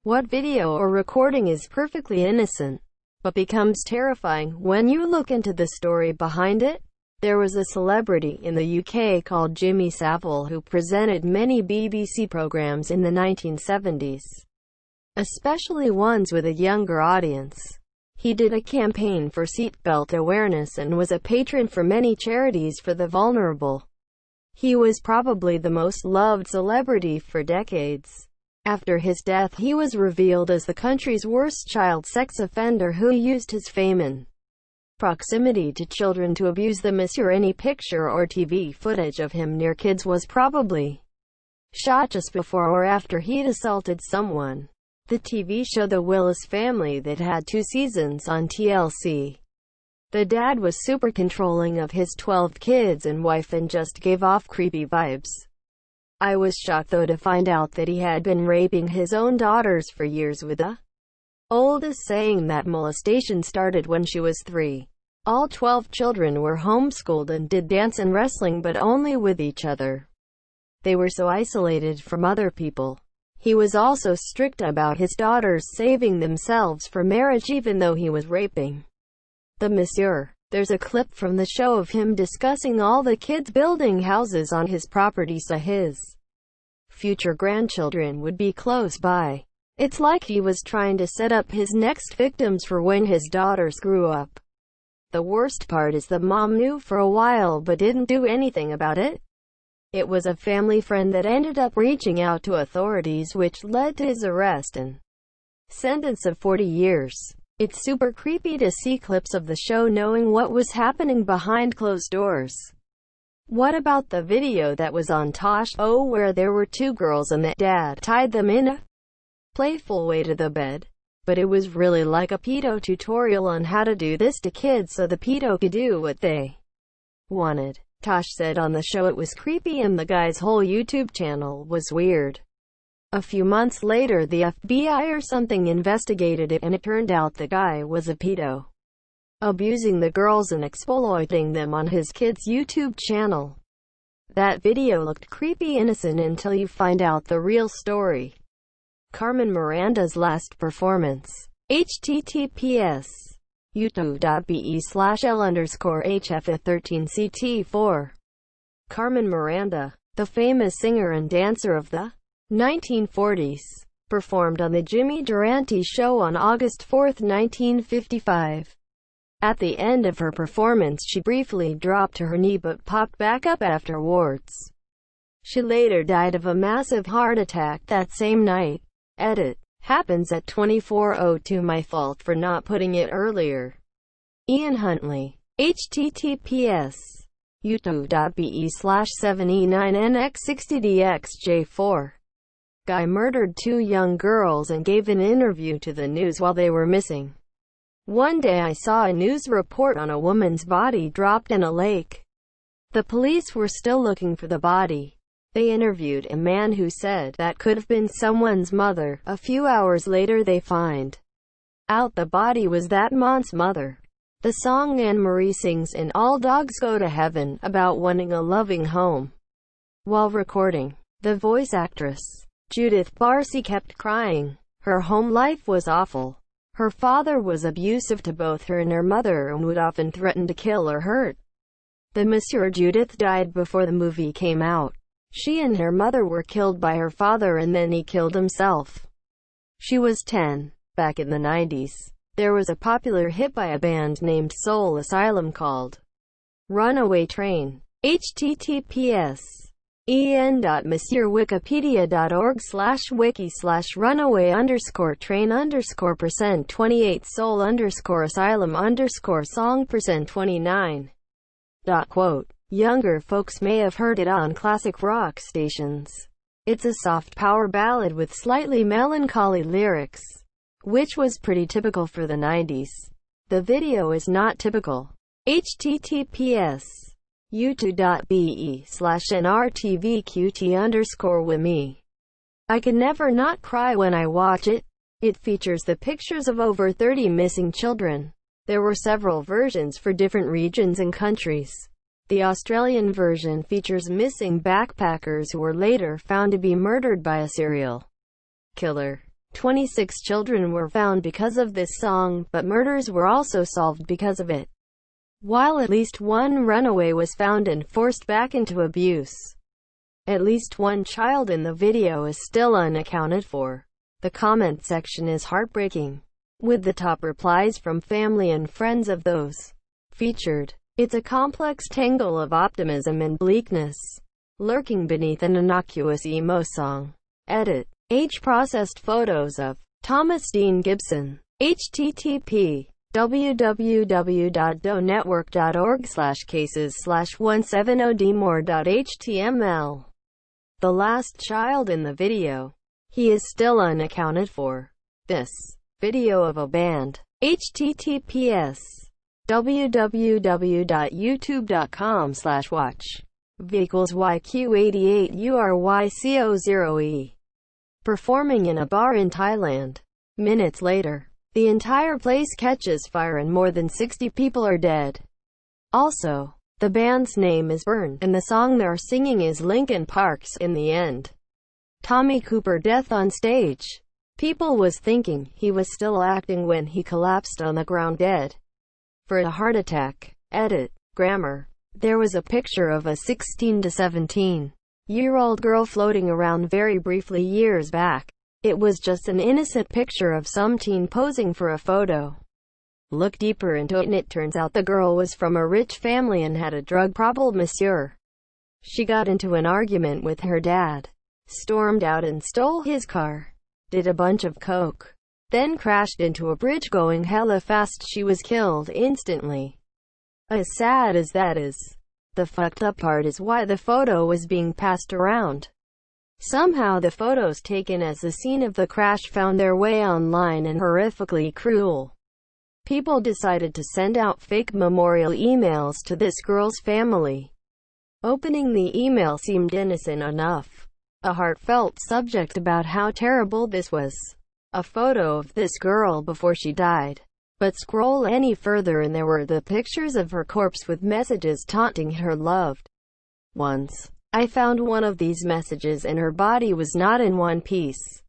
What video or recording is perfectly innocent, but becomes terrifying when you look into the story behind it? There was a celebrity in the UK called Jimmy Savile who presented many BBC programs in the 1970s, especially ones with a younger audience. He did a campaign for seatbelt awareness and was a patron for many charities for the vulnerable. He was probably the most loved celebrity for decades. After his death, he was revealed as the country's worst child sex offender who used his fame and proximity to children to abuse them. Any picture or TV footage of him near kids was probably shot just before or after he'd assaulted someone. The TV show The Willis Family that had 2 seasons on TLC. The dad was super controlling of his 12 kids and wife and just gave off creepy vibes. I was shocked though to find out that he had been raping his own daughters for years, with the oldest saying that molestation started when she was 3. All 12 children were homeschooled and did dance and wrestling, but only with each other. They were so isolated from other people. He was also strict about his daughters saving themselves for marriage even though he was raping the Monsieur. There's a clip from the show of him discussing all the kids building houses on his property so his future grandchildren would be close by. It's like he was trying to set up his next victims for when his daughters grew up. The worst part is the mom knew for a while but didn't do anything about it. It was a family friend that ended up reaching out to authorities, which led to his arrest and sentence of 40 years. It's super creepy to see clips of the show knowing what was happening behind closed doors. What about the video that was on Tosh, where there were 2 girls and the dad tied them in a playful way to the bed? But it was really like a pedo tutorial on how to do this to kids so the pedo could do what they wanted. Tosh said on the show it was creepy and the guy's whole YouTube channel was weird. A few months later, the FBI or something investigated it and it turned out the guy was a pedo, abusing the girls and exploiting them on his kid's YouTube channel. That video looked creepy innocent until you find out the real story. Carmen Miranda's last performance. https youtube.be/L_HF13CT4. Carmen Miranda, the famous singer and dancer of the 1940s, performed on The Jimmy Durante Show on August 4, 1955. At the end of her performance, she briefly dropped to her knee but popped back up afterwards. She later died of a massive heart attack that same night. Edit. Happens at 24:02. My fault for not putting it earlier. Ian Huntley. https youtube.be/7e9nx60dxj4. Guy murdered 2 young girls and gave an interview to the news while they were missing. One day I saw a news report on a woman's body dropped in a lake. The police were still looking for the body. They interviewed a man who said that could have been someone's mother. A few hours later they find out the body was that man's mother. The song Anne Marie sings in All Dogs Go to Heaven about wanting a loving home. While recording, the voice actress, Judith Barsi, kept crying. Her home life was awful. Her father was abusive to both her and her mother and would often threaten to kill or hurt. The Monsieur. Judith died before the movie came out. She and her mother were killed by her father and then he killed himself. She was 10. Back in the 90s, there was a popular hit by a band named Soul Asylum called Runaway Train. https en.monsieurwikipedia.org/wiki/runaway_train_%28 soul_asylum_song%29. Younger folks may have heard it on classic rock stations. It's a soft power ballad with slightly melancholy lyrics, which was pretty typical for the 90s. The video is not typical. https youtube.be/nrtvqt_wimi. I can never not cry when I watch it. It features the pictures of over 30 missing children. There were several versions for different regions and countries. The Australian version features missing backpackers who were later found to be murdered by a serial killer. 26 children were found because of this song, but murders were also solved because of it. While at least one runaway was found and forced back into abuse, at least one child in the video is still unaccounted for. The comment section is heartbreaking, with the top replies from family and friends of those featured. It's a complex tangle of optimism and bleakness, lurking beneath an innocuous emo song. Edit. Processed photos of Thomas Dean Gibson. http www.donetwork.org/cases/170dmore.html. The last child in the video. He is still unaccounted for. This video of a band. https www.youtube.com/watch v=yq88uryco0e performing in a bar in Thailand. Minutes later, the entire place catches fire and more than 60 people are dead. Also, the band's name is Burn, and the song they're singing is Linkin Park's In the End. Tommy Cooper death on stage. People was thinking he was still acting when he collapsed on the ground dead for a heart attack. Edit. Grammar. There was a picture of a 16 to 17-year-old girl floating around very briefly years back. It was just an innocent picture of some teen posing for a photo. Look deeper into it and it turns out the girl was from a rich family and had a drug problem. Monsieur. She got into an argument with her dad, stormed out and stole his car, did a bunch of coke, then crashed into a bridge going hella fast. She was killed instantly. As sad as that is, the fucked up part is why the photo was being passed around. Somehow the photos taken as the scene of the crash found their way online and horrifically cruel. People decided to send out fake memorial emails to this girl's family. Opening the email seemed innocent enough. A heartfelt subject about how terrible this was. A photo of this girl before she died. But scroll any further and there were the pictures of her corpse with messages taunting her loved ones. I found one of these messages and her body was not in one piece.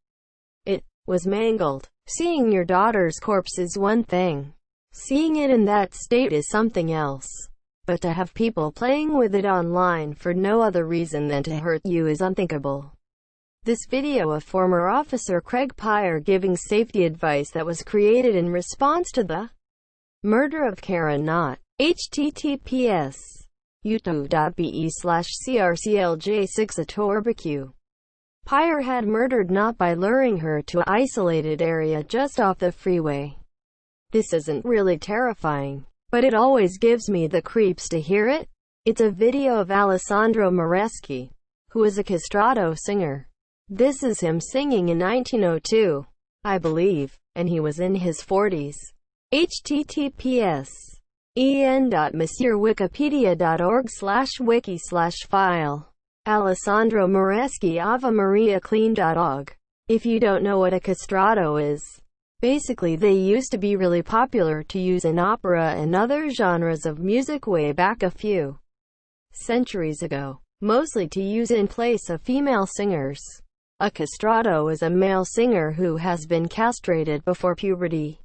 It was mangled. Seeing your daughter's corpse is one thing. Seeing it in that state is something else. But to have people playing with it online for no other reason than to hurt you is unthinkable. This video of former officer Craig Pyre giving safety advice that was created in response to the murder of Karen Knott. https youtube.be/crclj6atorbq. Pyre had murdered Knott by luring her to an isolated area just off the freeway. This isn't really terrifying, but it always gives me the creeps to hear it. It's a video of Alessandro Moreschi, who is a castrato singer. This is him singing in 1902, I believe, and he was in his 40s. https en.monsieurwikipedia.org/wiki/file. Alessandro Moreschi Ave Maria Clean.org. If you don't know what a castrato is, basically they used to be really popular to use in opera and other genres of music way back a few centuries ago, mostly to use in place of female singers. A castrato is a male singer who has been castrated before puberty.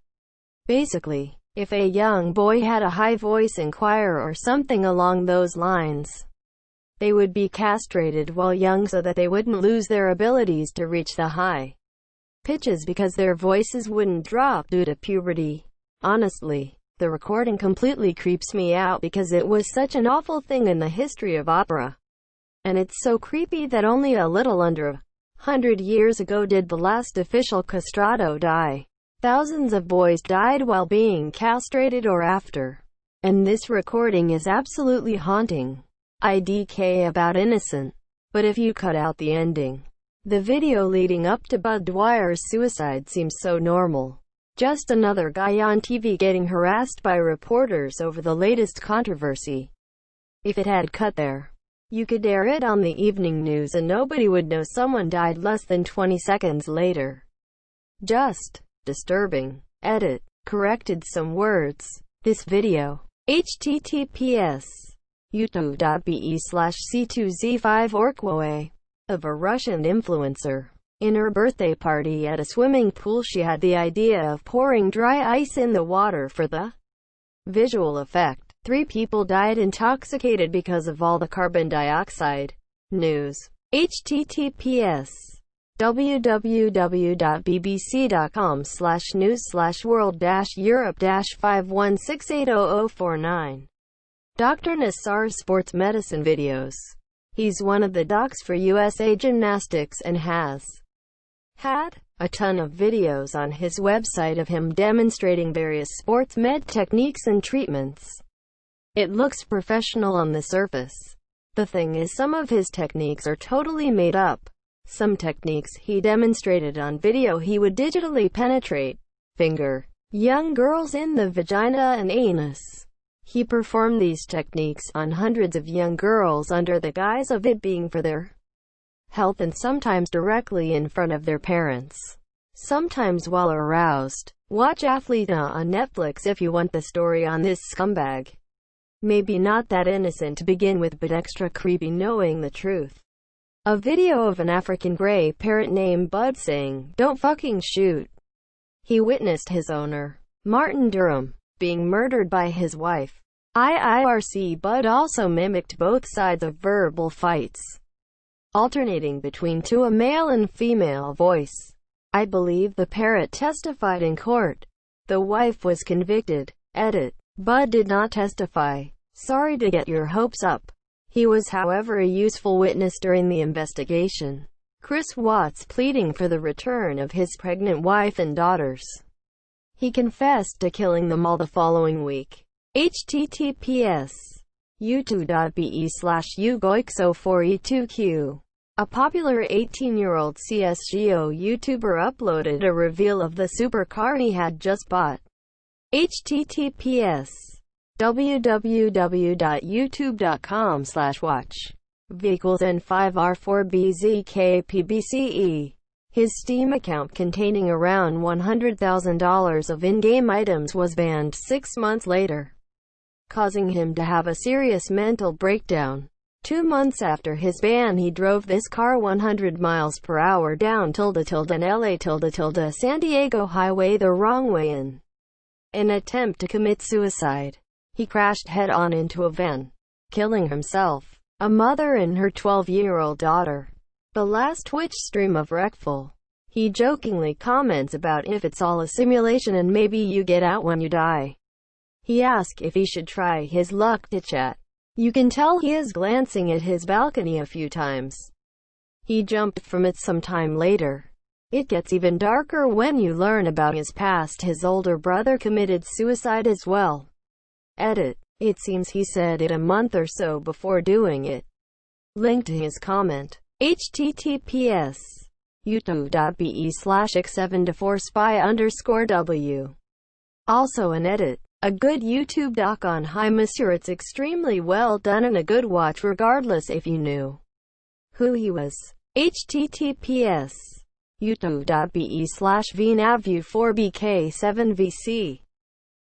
Basically, if a young boy had a high voice in choir or something along those lines, they would be castrated while young so that they wouldn't lose their abilities to reach the high pitches because their voices wouldn't drop due to puberty. Honestly, the recording completely creeps me out because it was such an awful thing in the history of opera. And it's so creepy that only a little under 100 years ago did the last official castrato die. Thousands of boys died while being castrated or after. And this recording is absolutely haunting. IDK about innocent. But if you cut out the ending, the video leading up to Bud Dwyer's suicide seems so normal. Just another guy on TV getting harassed by reporters over the latest controversy. If it had cut there, you could air it on the evening news and nobody would know someone died less than 20 seconds later. Just disturbing. Edit. Corrected some words. This video. https youtube.be/c2z5orkwoe of a Russian influencer. In her birthday party at a swimming pool, she had the idea of pouring dry ice in the water for the visual effect. 3 people died intoxicated because of all the carbon dioxide. News. https www.bbc.com/news/world-europe-516800049. Dr. Nassar's sports medicine videos. He's one of the docs for USA Gymnastics and has had a ton of videos on his website of him demonstrating various sports med techniques and treatments. It looks professional on the surface. The thing is, some of his techniques are totally made up. Some techniques he demonstrated on video, he would digitally penetrate, finger, young girls in the vagina and anus. He performed these techniques on hundreds of young girls under the guise of it being for their health, and sometimes directly in front of their parents. Sometimes while aroused. Watch Athleta on Netflix if you want the story on this scumbag. Maybe not that innocent to begin with, but extra creepy knowing the truth. A video of an African gray parrot named Bud saying, "Don't fucking shoot." He witnessed his owner, Martin Durham, being murdered by his wife. IIRC. Bud also mimicked both sides of verbal fights, alternating between a male and female voice. I believe the parrot testified in court. The wife was convicted. Edit. Bud did not testify. Sorry to get your hopes up. He was, however, a useful witness during the investigation. Chris Watts pleading for the return of his pregnant wife and daughters. He confessed to killing them all the following week. https youtube.be/ugoix04e2q. A popular 18-year-old CSGO YouTuber uploaded a reveal of the supercar he had just bought. https www.youtube.com/watch v=n5r4bzkpbce. His Steam account containing around $100,000 of in-game items was banned 6 months later, causing him to have a serious mental breakdown. 2 months after his ban, he drove this car 100 miles per hour down ~an LA San Diego highway the wrong way in an attempt to commit suicide. He crashed head-on into a van, killing himself, a mother and her 12-year-old daughter. The last Twitch stream of Wreckful. He jokingly comments about if it's all a simulation and maybe you get out when you die. He asks if he should try his luck to chat. You can tell he is glancing at his balcony a few times. He jumped from it some time later. It gets even darker when you learn about his past. His older brother committed suicide as well. Edit. It seems he said it a month or so before doing it. Link to his comment. https youtube.be/x724spy_w. Also an edit. A good YouTube doc on Hi Monsieur. It's extremely well done and a good watch regardless if you knew who he was. https youtube.be/vnavview4bk7vc.